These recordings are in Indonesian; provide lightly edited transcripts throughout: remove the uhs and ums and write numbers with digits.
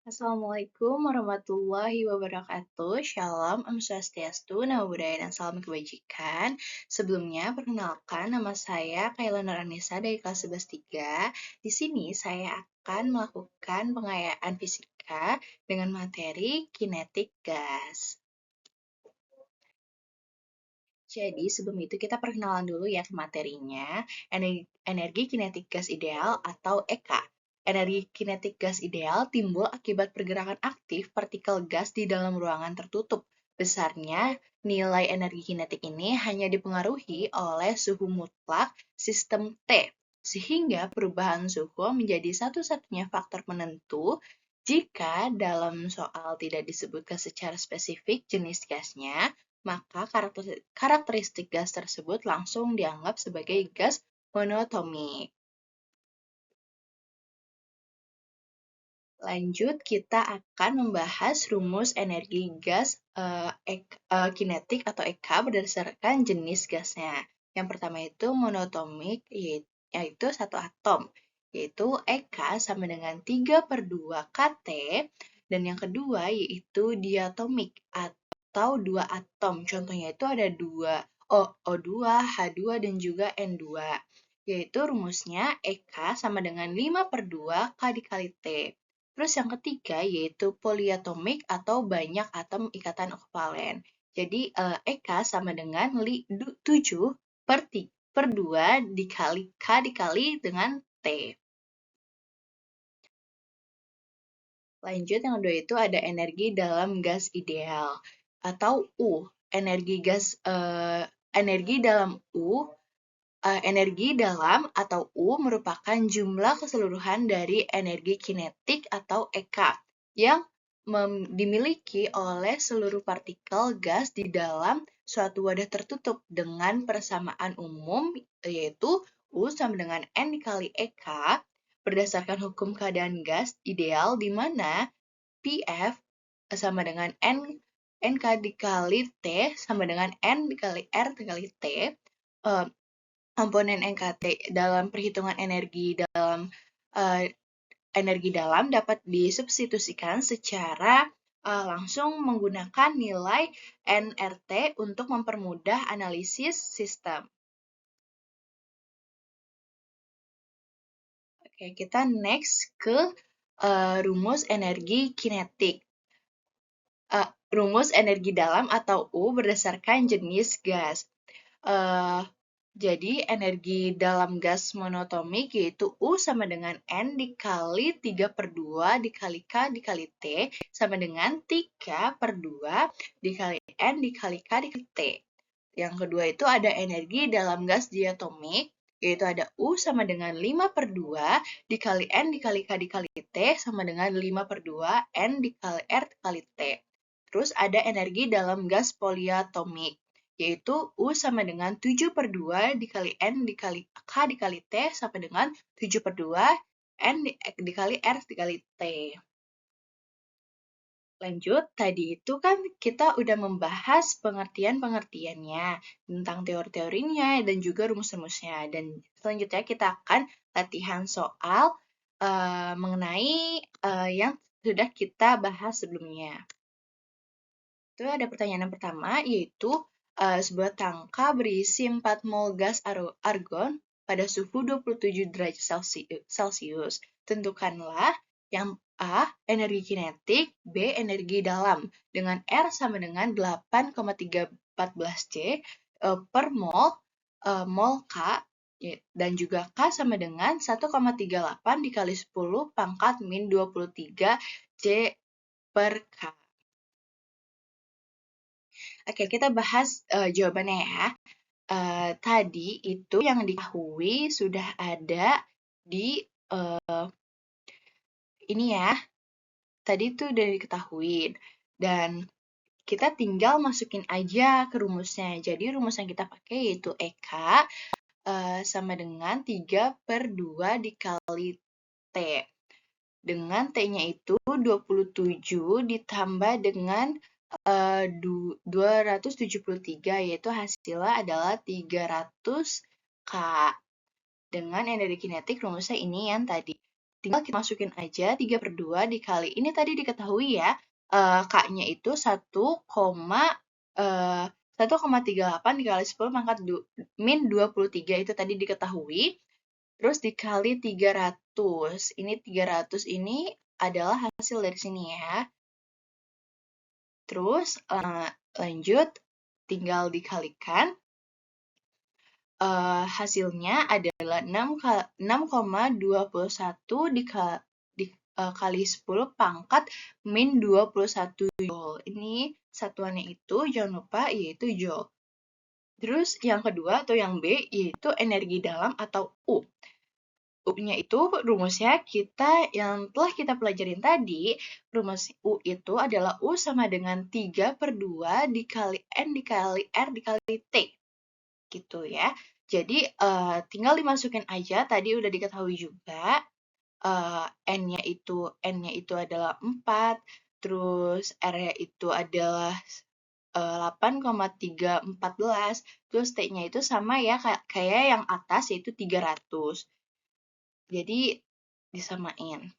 Assalamualaikum warahmatullahi wabarakatuh. Shalom, Om Swastiastu, Namo Buddhaya, dan salam kebajikan. Sebelumnya, perkenalkan nama saya Kaila Nur Anissa dari kelas 11-3. Di sini saya akan melakukan pengayaan fisika dengan materi kinetik gas. Jadi, sebelum itu kita perkenalan dulu ya ke materinya. Energi kinetik gas ideal atau EK. Energi kinetik gas ideal timbul akibat pergerakan aktif partikel gas di dalam ruangan tertutup. Besarnya nilai energi kinetik ini hanya dipengaruhi oleh suhu mutlak sistem T, sehingga perubahan suhu menjadi satu-satunya faktor penentu jika dalam soal tidak disebutkan secara spesifik jenis gasnya, maka karakteristik gas tersebut langsung dianggap sebagai gas monotomik. Lanjut, kita akan membahas rumus energi gas kinetik atau EK berdasarkan jenis gasnya. Yang pertama itu monotomik, yaitu satu atom, yaitu EK sama dengan 3/2 kT, dan yang kedua yaitu diatomik atau dua atom. Contohnya itu ada O2, H2, dan juga N2. Yaitu rumusnya EK sama dengan 5/2 K dikali T. Terus yang ketiga yaitu poliatomik atau banyak atom ikatan kovalen. Jadi EK sama dengan 7/2 dikali K dikali dengan T. Lanjut, yang kedua itu ada energi dalam gas ideal atau U. Energi dalam atau U merupakan jumlah keseluruhan dari energi kinetik atau EK yang dimiliki oleh seluruh partikel gas di dalam suatu wadah tertutup dengan persamaan umum, yaitu U sama dengan N dikali EK berdasarkan hukum keadaan gas ideal di mana PF sama dengan NK dikali T sama dengan N dikali R dikali T. Komponen NKT dalam perhitungan energi dalam dapat disubstitusikan secara langsung menggunakan nilai nRT untuk mempermudah analisis sistem. Oke, kita next ke rumus energi kinetik. Rumus energi dalam atau U berdasarkan jenis gas. Jadi energi dalam gas monotomik yaitu U sama dengan N dikali 3/2 dikali K dikali T sama dengan 3/2 dikali N dikali K dikali T. Yang kedua itu ada energi dalam gas diatomik, yaitu ada U sama dengan 5/2 dikali N dikali K dikali T sama dengan 5/2 N dikali R dikali T. Terus ada energi dalam gas poliatomik, yaitu U sama dengan 7/2 dikali N dikali K dikali T sama dengan 7/2 N dikali R dikali T. Lanjut, tadi itu kan kita udah membahas pengertian-pengertiannya tentang teori-teorinya dan juga rumus-rumusnya. Dan selanjutnya kita akan latihan soal mengenai yang sudah kita bahas sebelumnya. Itu ada pertanyaan yang pertama, yaitu sebuah tangka berisi 4 mol gas argon pada suhu 27 derajat Celcius. Tentukanlah yang A, energi kinetik, B, energi dalam, dengan R sama dengan 8,314 J per mol K, dan juga K sama dengan 1,38 dikali 10 pangkat min 23 J per K. Oke, kita bahas jawabannya ya. Tadi itu yang diketahui sudah ada di ini ya. Tadi itu udah diketahui. Dan kita tinggal masukin aja ke rumusnya. Jadi rumus yang kita pakai yaitu EK sama dengan 3/2 dikali T. Dengan T-nya itu 27 ditambah dengan 273, yaitu hasilnya adalah 300 K. Dengan energi kinetik rumusnya ini yang tadi. tinggal kita masukin aja 3/2 dikali, ini tadi diketahui ya, K-nya itu 1,38 dikali 10 pangkat min 23, itu tadi diketahui. Terus dikali 300. Ini 300 ini adalah hasil dari sini ya. Terus lanjut, tinggal dikalikan. Hasilnya adalah 6,21 dikali 10 pangkat min 21 Joule. Ini satuannya itu jangan lupa yaitu Joule. Terus yang kedua atau yang B yaitu energi dalam atau U. U-nya itu rumusnya yang telah kita pelajarin tadi, rumus U itu adalah U sama dengan 3/2 dikali N dikali R dikali T. Gitu ya. Jadi tinggal dimasukin aja, tadi udah diketahui juga. N-nya itu adalah 4, terus R-nya itu adalah 8,314, terus T-nya itu sama ya kayak yang atas yaitu 300. Jadi disamain.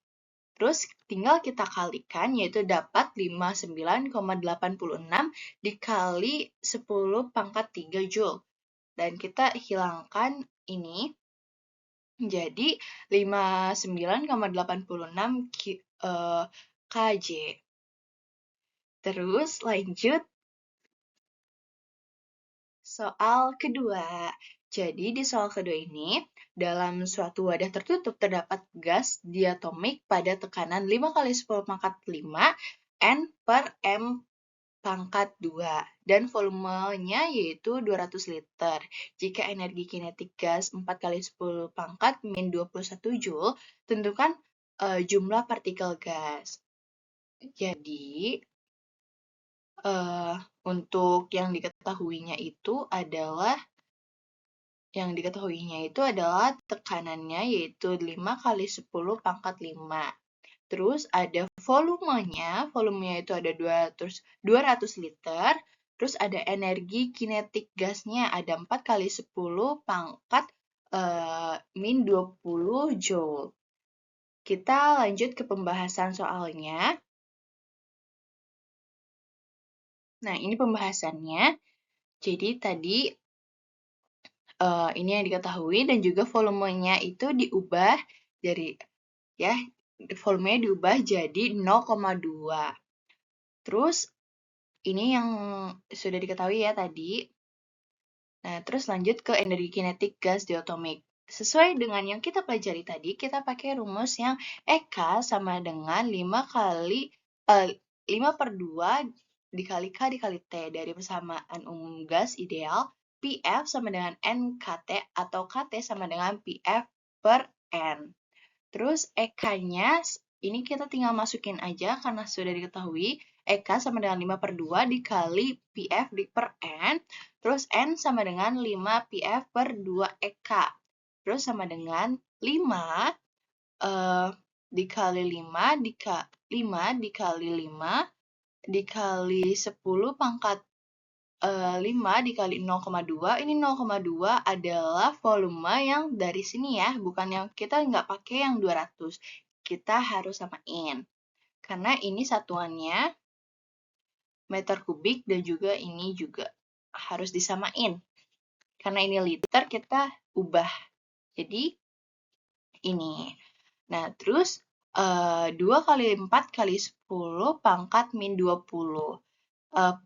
Terus tinggal kita kalikan yaitu dapat 59,86 dikali 10 pangkat 3 Joule. Dan kita hilangkan ini jadi 59,86 kJ. Terus lanjut soal kedua. Jadi di soal kedua ini, dalam suatu wadah tertutup terdapat gas diatomik pada tekanan 5 kali 10 pangkat 5 N per M pangkat 2 dan volumenya yaitu 200 liter. Jika energi kinetik gas 4 kali 10 pangkat min 21 Joule, tentukan jumlah partikel gas. Jadi, untuk yang diketahuinya itu adalah tekanannya yaitu 5 kali 10 pangkat 5. Terus ada volumenya itu ada 200 liter. Terus ada energi kinetik gasnya ada 4 kali 10 pangkat min 20 Joule. Kita lanjut ke pembahasan soalnya. Nah, ini pembahasannya. Jadi tadi ini yang diketahui dan juga volumenya itu diubah volumenya diubah jadi 0,2. Terus ini yang sudah diketahui ya tadi. Nah, terus lanjut ke energi kinetik gas diatomik. Sesuai dengan yang kita pelajari tadi, kita pakai rumus yang EK sama dengan 5/2 dikali K dikali T dari persamaan umum gas ideal. PF sama dengan NKT atau KT sama dengan PF per N. Terus EK-nya ini kita tinggal masukin aja karena sudah diketahui EK sama dengan 5/2 dikali PF per N. Terus N sama dengan 5 PF per 2 EK. Terus sama dengan 5 dikali 5 dikali 5 dikali 10 pangkat 5 dikali 0,2. Ini 0,2 adalah volume yang dari sini ya, bukan yang kita nggak pakai yang 200. Kita harus samain. Karena ini satuannya meter kubik dan juga ini juga harus disamain. Karena ini liter, kita ubah. Jadi, ini. Nah, terus 2 kali 4 kali 10 pangkat min 20.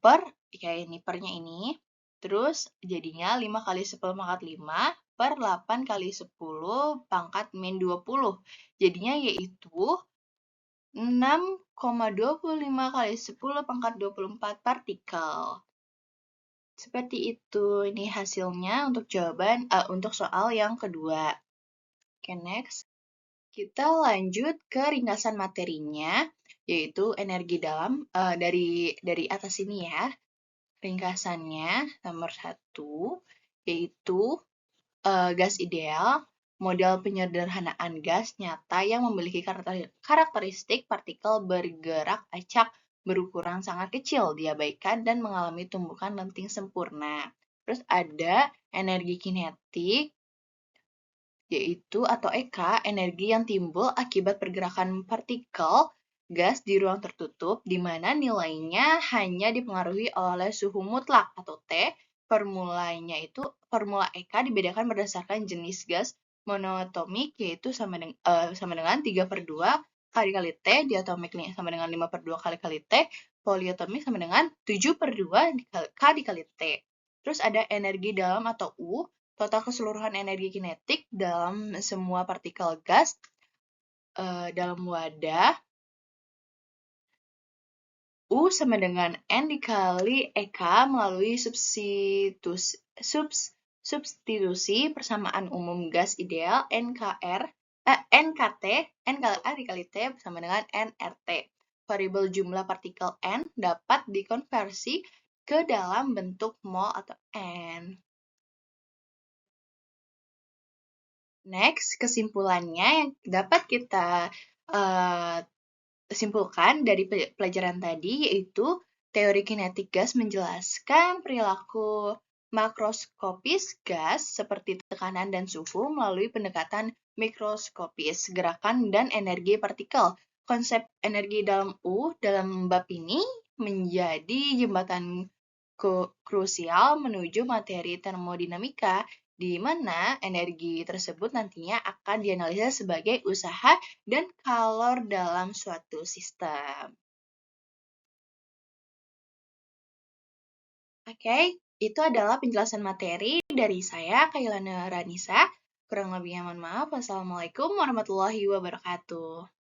Per, kayak ini, pernya ini. Terus, jadinya 5 kali 10 pangkat 5 per 8 kali 10 pangkat min 20. Jadinya yaitu 6,25 kali 10 pangkat 24 partikel. Seperti itu, ini hasilnya untuk untuk soal yang kedua. Oke, next. Kita lanjut ke ringkasan materinya, yaitu energi dalam dari atas ini ya. Ringkasannya nomor 1, yaitu gas ideal, model penyederhanaan gas nyata yang memiliki karakteristik partikel bergerak acak berukuran sangat kecil, diabaikan, dan mengalami tumbukan lenting sempurna. Terus ada energi kinetik, yaitu atau EK, energi yang timbul akibat pergerakan partikel gas di ruang tertutup, di mana nilainya hanya dipengaruhi oleh suhu mutlak atau T. Formula EK dibedakan berdasarkan jenis gas monoatomik, yaitu sama dengan 3/2 kali T, diatomik sama dengan 5/2 kali T, poliatomik sama dengan 7/2 K dikali T. Terus ada energi dalam atau U, total keseluruhan energi kinetik dalam semua partikel gas dalam wadah. U sama dengan N dikali EK melalui substitusi persamaan umum gas ideal NKT, N kali A dikali T sama dengan nRT. Variabel jumlah partikel N dapat dikonversi ke dalam bentuk mol atau N. Next, kesimpulannya yang dapat kita simpulkan dari pelajaran tadi yaitu teori kinetik gas menjelaskan perilaku makroskopis gas seperti tekanan dan suhu melalui pendekatan mikroskopis gerakan dan energi partikel. Konsep energi dalam U dalam bab ini menjadi jembatan krusial menuju materi termodinamika, di mana energi tersebut nantinya akan dianalisa sebagai usaha dan kalor dalam suatu sistem. Oke, itu adalah penjelasan materi dari saya, Kailana Ranisa. Kurang lebihnya mohon maaf. Wassalamualaikum warahmatullahi wabarakatuh.